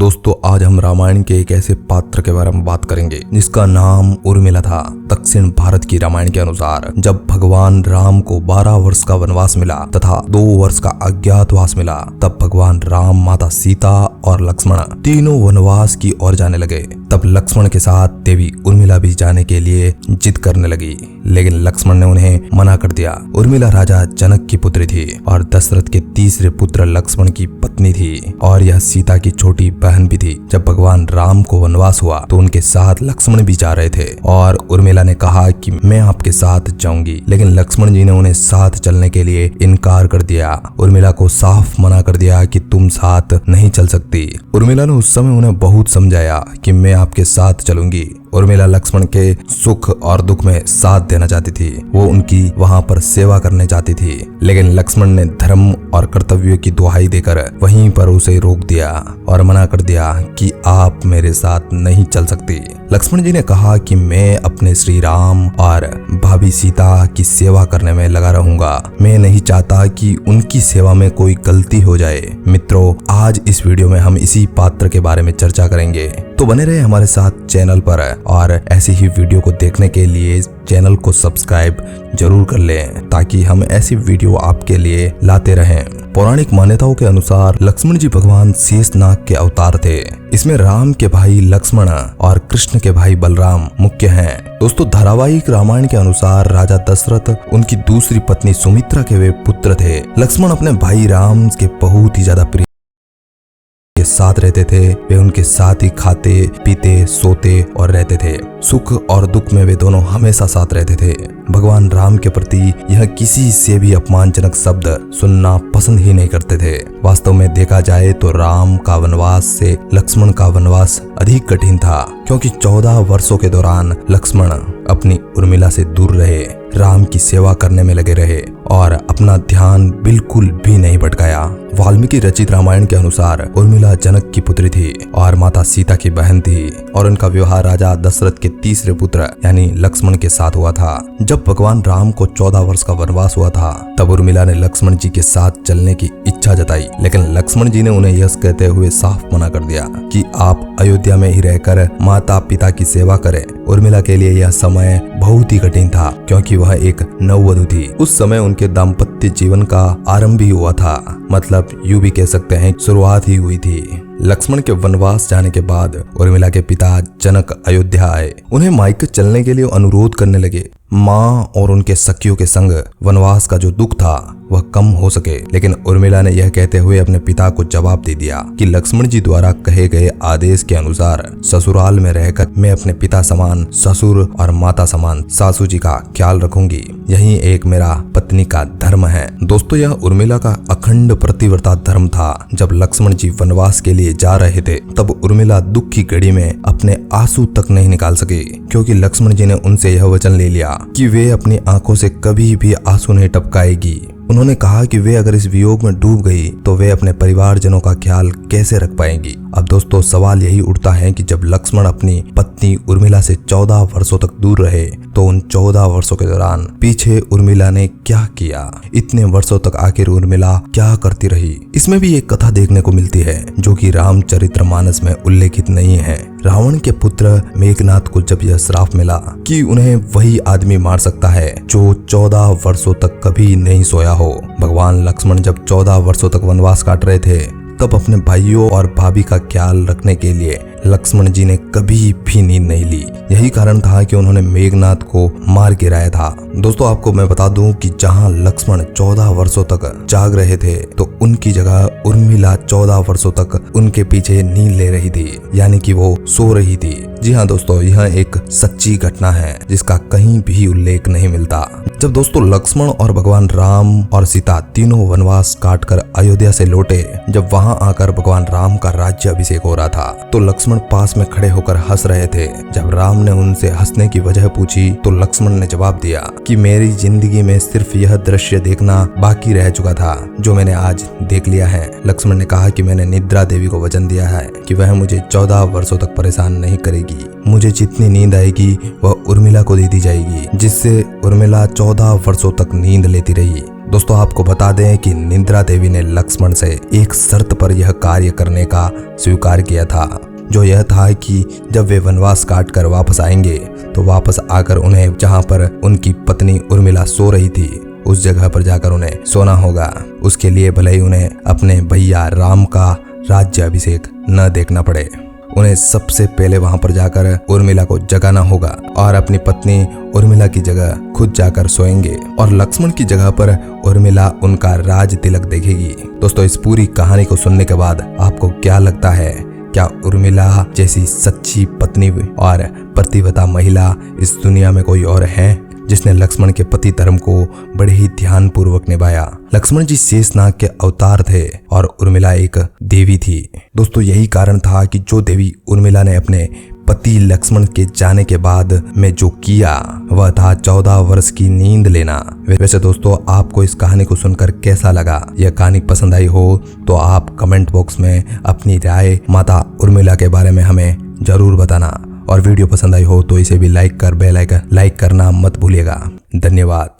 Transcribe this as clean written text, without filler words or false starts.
दोस्तों आज हम रामायण के एक ऐसे पात्र के बारे में बात करेंगे जिसका नाम उर्मिला था। दक्षिण भारत की रामायण के अनुसार जब भगवान राम को 12 वर्ष का वनवास मिला तथा 2 वर्ष का अज्ञातवास मिला, तब भगवान राम, माता सीता और लक्ष्मण तीनों वनवास की ओर जाने लगे। तब लक्ष्मण के साथ देवी उर्मिला भी जाने के लिए जिद करने लगी, लेकिन लक्ष्मण ने उन्हें मना कर दिया। उर्मिला राजा जनक की पुत्री थी और दशरथ के तीसरे पुत्र लक्ष्मण की पत्नी थी और यह सीता की छोटी बहन भी थी। जब भगवान राम को वनवास हुआ तो उनके साथ लक्ष्मण भी जा रहे थे और उर्मिला ने कहा कि मैं आपके साथ जाऊंगी, लेकिन लक्ष्मण जी ने उन्हें साथ चलने के लिए इनकार कर दिया। उर्मिला को साफ मना कर दिया कि तुम साथ नहीं चल सकती। उर्मिला ने उस समय उन्हें बहुत समझाया कि मैं आपके साथ चलूंगी। उर्मिला लक्ष्मण के सुख और दुख में साथ देना चाहती थी। वो उनकी वहां पर सेवा करने चाहती थी, लेकिन लक्ष्मण ने धर्म और कर्तव्य की दुहाई देकर वहीं पर उसे रोक दिया और मना कर दिया कि आप मेरे साथ नहीं चल सकती। लक्ष्मण जी ने कहा कि मैं अपने श्री राम और भाभी सीता की सेवा करने में लगा रहूंगा। मैं नहीं चाहता कि उनकी सेवा में कोई गलती हो जाए। मित्रों, आज इस वीडियो में हम इसी पात्र के बारे में चर्चा करेंगे, तो बने रहे हमारे साथ चैनल पर और ऐसी ही वीडियो को देखने के लिए चैनल को सब्सक्राइब जरूर कर लें ताकि हम ऐसी वीडियो आपके लिए लाते रहें। पौराणिक मान्यताओं के अनुसार लक्ष्मण जी भगवान शेषनाग के अवतार थे। इसमें राम के भाई लक्ष्मण और कृष्ण के भाई बलराम मुख्य हैं। दोस्तों, धारावाहिक रामायण के अनुसार राजा दशरथ उनकी दूसरी पत्नी सुमित्रा के वे पुत्र थे। लक्ष्मण अपने भाई राम के बहुत ही ज्यादा प्रिय के साथ रहते थे। वे उनके साथ ही खाते पीते सोते और रहते थे। सुख और दुख में वे दोनों हमेशा साथ रहते थे। भगवान राम के प्रति यह किसी से भी अपमानजनक शब्द सुनना पसंद ही नहीं करते थे। वास्तव में देखा जाए तो राम का वनवास से लक्ष्मण का वनवास अधिक कठिन था, क्योंकि 14 वर्षों के दौरान लक्ष्मण अपनी उर्मिला से दूर रहे, राम की सेवा करने में लगे रहे और अपना ध्यान बिल्कुल भी नहीं भटकाया। वाल्मीकि रचित रामायण के अनुसार उर्मिला जनक की पुत्री थी और माता सीता की बहन थी और उनका विवाह राजा दशरथ के तीसरे पुत्र यानी लक्ष्मण के साथ हुआ था। जब भगवान राम को 14 वर्ष का वनवास हुआ था, तब उर्मिला ने लक्ष्मण जी के साथ चलने की इच्छा जताई, लेकिन लक्ष्मण जी ने उन्हें यह कहते हुए साफ मना कर दिया कि आप अयोध्या में ही रहकर माता पिता की सेवा करें। उर्मिला के लिए यह समय बहुत ही कठिन था, क्योंकि वह एक नववधू थी। उस समय उनके दाम्पत्य जीवन का आरंभ ही हुआ था, मतलब यूं भी कह सकते हैं शुरुआत ही हुई थी। लक्ष्मण के वनवास जाने के बाद उर्मिला के पिता जनक अयोध्या आए। उन्हें मायके चलने के लिए अनुरोध करने लगे। माँ और उनके सखियों के संग वनवास का जो दुख था वह कम हो सके, लेकिन उर्मिला ने यह कहते हुए अपने पिता को जवाब दे दिया कि लक्ष्मण जी द्वारा कहे गए आदेश के अनुसार ससुराल में रहकर मैं अपने पिता समान ससुर और माता समान सासू जी का ख्याल रखूंगी। यही एक मेरा पत्नी का धर्म है। दोस्तों, यह उर्मिला का अखंड प्रतिव्रता धर्म था। जब लक्ष्मण जी वनवास के लिए जा रहे थे, तब उर्मिला दुख की घड़ी में अपने आंसू तक नहीं निकाल सके, क्योंकि लक्ष्मण जी ने उनसे यह वचन ले लिया कि वे अपनी आंखों से कभी भी आंसू नहीं टपकाएगी। उन्होंने कहा कि वे अगर इस वियोग में डूब गई तो वे अपने परिवारजनों का ख्याल कैसे रख पाएंगी। अब दोस्तों, सवाल यही उठता है कि जब लक्ष्मण अपनी पत्नी उर्मिला से 14 वर्षों तक दूर रहे, तो उन 14 वर्षों के दौरान पीछे उर्मिला ने क्या किया? इतने वर्षों तक आखिर उर्मिला क्या करती रही? इसमें भी एक कथा देखने को मिलती है जो कि रामचरितमानस में उल्लेखित नहीं है। रावण के पुत्र मेघनाथ को जब यह श्राप मिला कि उन्हें वही आदमी मार सकता है जो 14 वर्षों तक कभी नहीं सोया हो, भगवान लक्ष्मण जब 14 वर्षों तक वनवास काट रहे थे, तब अपने भाइयों और भाभी का ख्याल रखने के लिए लक्ष्मण जी ने कभी भी नींद नहीं ली। यही कारण था कि उन्होंने मेघनाथ को मार गिराया था। दोस्तों, आपको मैं बता दूं कि जहां लक्ष्मण 14 वर्षों तक जाग रहे थे, तो उनकी जगह उर्मिला 14 वर्षों तक उनके पीछे नींद ले रही थी, यानी कि वो सो रही थी। जी हाँ दोस्तों, यह एक सच्ची घटना है जिसका कहीं भी उल्लेख नहीं मिलता। जब दोस्तों लक्ष्मण और भगवान राम और सीता तीनों वनवास काटकर अयोध्या से लौटे, जब वहां आकर भगवान राम का राज्य अभिषेक हो रहा था, तो लक्ष्मण पास में खड़े होकर हंस रहे थे। जब राम ने उनसे हंसने की वजह पूछी, तो लक्ष्मण ने जवाब दिया कि मेरी जिंदगी में सिर्फ यह दृश्य देखना बाकी रह चुका था जो मैंने आज देख लिया है। लक्ष्मण ने कहा कि मैंने निद्रा देवी को वचन दिया है कि वह मुझे 14 वर्षों तक परेशान नहीं करेगी। मुझे जितनी नींद आएगी वह उर्मिला को दे दी जाएगी, जिससे उर्मिला 14 वर्षों तक नींद लेती रही। दोस्तों आपको बता दें कि निद्रा देवी ने लक्ष्मण से एक शर्त पर यह कार्य करने का स्वीकार किया था, जो यह था कि जब वे वनवास काट कर वापस आएंगे तो वापस आकर उन्हें जहाँ पर उनकी पत्नी उर्मिला सो रही थी उस जगह पर जाकर उन्हें सोना होगा। उसके लिए भले ही उन्हें अपने भैया राम का राज्य अभिषेक न देखना पड़े, उन्हें सबसे पहले वहां पर जाकर उर्मिला को जगाना होगा और अपनी पत्नी उर्मिला की जगह खुद जाकर सोएंगे और लक्ष्मण की जगह पर उर्मिला उनका राज तिलक देखेगी। दोस्तों इस पूरी कहानी को सुनने के बाद आपको क्या लगता है, क्या उर्मिला जैसी सच्ची पत्नी और पतिव्रता महिला इस दुनिया में कोई और है जिसने लक्ष्मण के पति धर्म को बड़े ही ध्यान पूर्वक निभाया? लक्ष्मण जी शेषनाग के अवतार थे और उर्मिला एक देवी थी। दोस्तों यही कारण था कि जो देवी उर्मिला ने अपने पति लक्ष्मण के जाने के बाद में जो किया वह था 14 वर्ष की नींद लेना। वैसे दोस्तों आपको इस कहानी को सुनकर कैसा लगा? यह कहानी पसंद आई हो तो आप कमेंट बॉक्स में अपनी राय माता उर्मिला के बारे में हमें जरूर बताना और वीडियो पसंद आई हो तो इसे भी लाइक करना मत भूलिएगा। धन्यवाद।